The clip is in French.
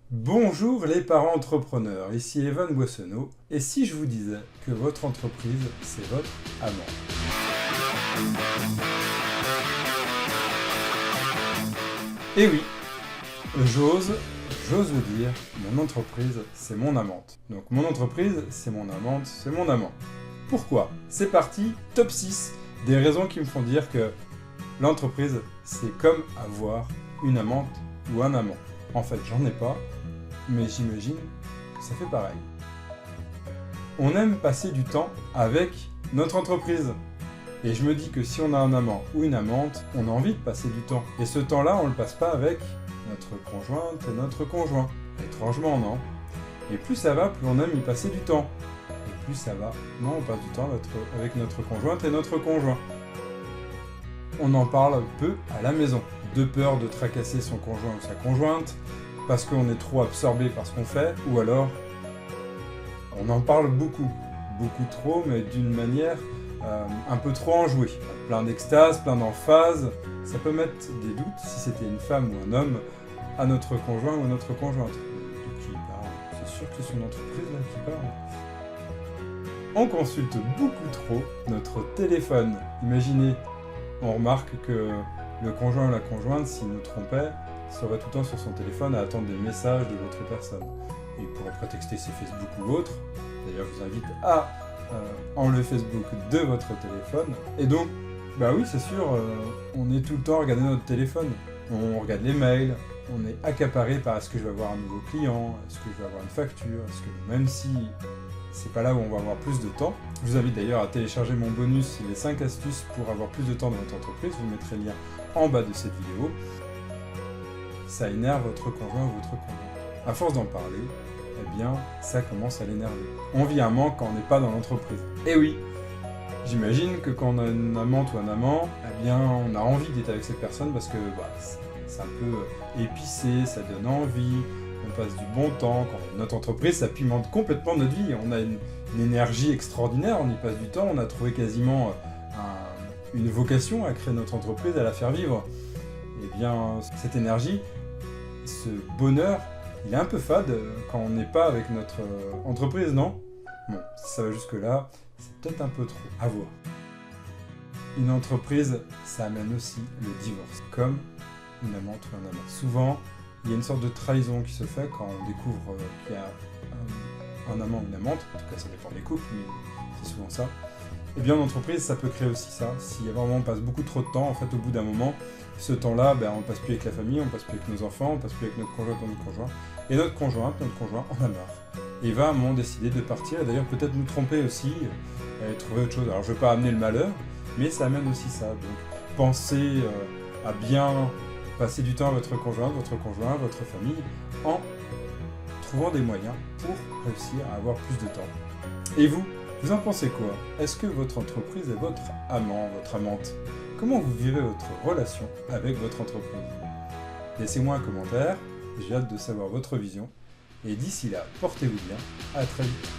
Bonjour les parents entrepreneurs, ici Evan Boissonneau, et si je vous disais que votre entreprise, c'est votre amant? Eh oui, j'ose vous dire, mon entreprise, c'est mon amante. Donc mon entreprise, c'est mon amante, c'est mon amant. Pourquoi? C'est parti, top 6 des raisons qui me font dire que l'entreprise, c'est comme avoir une amante ou un amant. En fait, j'en ai pas, mais j'imagine que ça fait pareil. On aime passer du temps avec notre entreprise. Et je me dis que si on a un amant ou une amante, on a envie de passer du temps. Et ce temps-là, on le passe pas avec notre conjointe et notre conjoint. Étrangement, non? Et plus ça va, plus on aime y passer du temps. Et plus ça va, moins on passe du temps avec notre conjointe et notre conjoint. On en parle peu à la maison, de peur de tracasser son conjoint ou sa conjointe, parce qu'on est trop absorbé par ce qu'on fait, ou alors on en parle beaucoup trop, mais d'une manière un peu trop enjouée. Plein d'extase, plein d'emphase, ça peut mettre des doutes, si c'était une femme ou un homme, à notre conjoint ou à notre conjointe. De qui il parle? C'est sûr que c'est son entreprise là qui parle. On consulte beaucoup trop notre téléphone. Imaginez, on remarque que le conjoint ou la conjointe, s'il nous trompait, serait tout le temps sur son téléphone à attendre des messages de l'autre personne. Et il pourrait prétexter ses Facebook ou autre. D'ailleurs, je vous invite à enlever Facebook de votre téléphone. Et donc, bah oui, c'est sûr, on est tout le temps à regarder notre téléphone. On regarde les mails, on est accaparé par est-ce que je vais avoir un nouveau client, est-ce que je vais avoir une facture, est-ce que même si c'est pas là où on va avoir plus de temps. Je vous invite d'ailleurs à télécharger mon bonus, les 5 astuces pour avoir plus de temps dans votre entreprise. Je vous mettrai le lien en bas de cette vidéo. Ça énerve votre conjoint ou votre conjointe. À force d'en parler, eh bien, ça commence à l'énerver. On vit un manque quand on n'est pas dans l'entreprise. Et oui, j'imagine que quand on a une amante ou un amant, eh bien, on a envie d'être avec cette personne parce que c'est un peu épicé, ça donne envie, on passe du bon temps. Quand notre entreprise, ça pimente complètement notre vie. On a une énergie extraordinaire, on y passe du temps, on a trouvé quasiment une vocation à créer notre entreprise, à la faire vivre. Eh bien, cette énergie, ce bonheur, il est un peu fade quand on n'est pas avec notre entreprise, non? Bon, si ça va jusque-là, c'est peut-être un peu trop. À voir. Une entreprise, ça amène aussi le divorce, comme une amante ou un amant. Souvent, il y a une sorte de trahison qui se fait quand on découvre qu'il y a un amant ou une amante, en tout cas ça dépend des couples, mais c'est souvent ça. Et bien en entreprise, ça peut créer aussi ça. Si vraiment on passe beaucoup trop de temps, en fait au bout d'un moment, ce temps-là, on ne passe plus avec la famille, on ne passe plus avec nos enfants, on ne passe plus avec notre conjointe ou notre conjoint. Et notre conjoint en a marre. Et va à un moment décider de partir, et d'ailleurs peut-être nous tromper aussi, et trouver autre chose. Alors je ne veux pas amener le malheur, mais ça amène aussi ça. Donc pensez à bien passer du temps avec votre conjoint, votre famille, en trouvant des moyens pour réussir à avoir plus de temps. Et vous en pensez quoi? Est-ce que votre entreprise est votre amant, votre amante? Comment vous vivez votre relation avec votre entreprise? Laissez-moi un commentaire, j'ai hâte de savoir votre vision. Et d'ici là, portez-vous bien, à très vite.